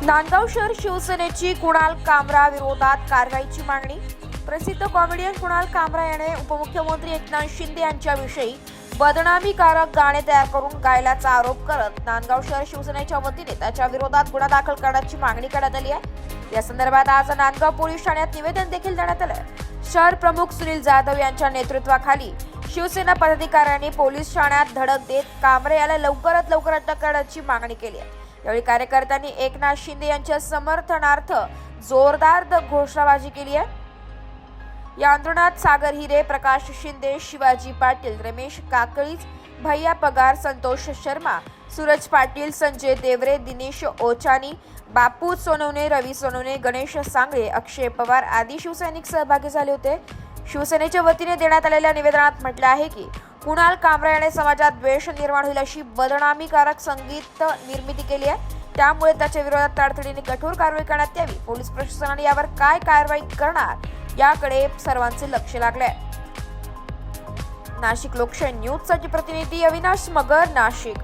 नांदगाव शहर शिवसेनेची कुणाल कामरा विरोधात कारवाईची मागणी। प्रसिद्ध कॉमेडियन कुणाल कामरा याने उपमुख्यमंत्री एकनाथ शिंदे यांच्याविषयी बदनामीकारक गाणे तयार करून गायल्याचा आरोप करत नांदगाव शहर शिवसेनेच्या वतीने त्याच्या विरोधात गुन्हा दाखल करण्याची मागणी करण्यात आली आहे। या संदर्भात आज नांदगाव पोलीस ठाण्यात निवेदन देखील देण्यात आलं। शहर प्रमुख सुनील जाधव यांच्या नेतृत्वाखाली शिवसेना पदाधिकाऱ्यांनी पोलीस ठाण्यात धडक देत कामरे याला लवकरात लवकर अटक करण्याची मागणी केली आहे। यावेळी कार्यकर्त्यांनी एकनाथ शिंदे यांच्या समर्थनार्थ जोरदार घोषणाबाजी केली आहे। या आंदोलनात सागर हिरे, प्रकाश शिंदे, शिवाजी पाटील, रमेश काकळीज, भैया पगार, संतोष शर्मा, सूरज पाटील, संजय देवरे, दिनेश ओचानी, बापू सोनवणे, रवी सोनवणे, गणेश सांगळे, अक्षय पवार आदी शिवसैनिक सहभागी झाले होते। शिवसेनेच्या वतीने देण्यात आलेल्या निवेदनात म्हटले आहे की कुणाल कामरा याने समाजात द्वेष निर्माण होईल अशी बदनामीकारक संगीत निर्मिती केली आहे। त्यामुळे त्याच्या विरोधात तातडीने कठोर कारवाई करण्यात यावी। पोलीस प्रशासनाने यावर काय कारवाई करणार याकडे सर्वांचे लक्ष लागले आहे। नाशिक लोकशाही न्यूज साठी प्रतिनिधी अविनाश मगर, नाशिक।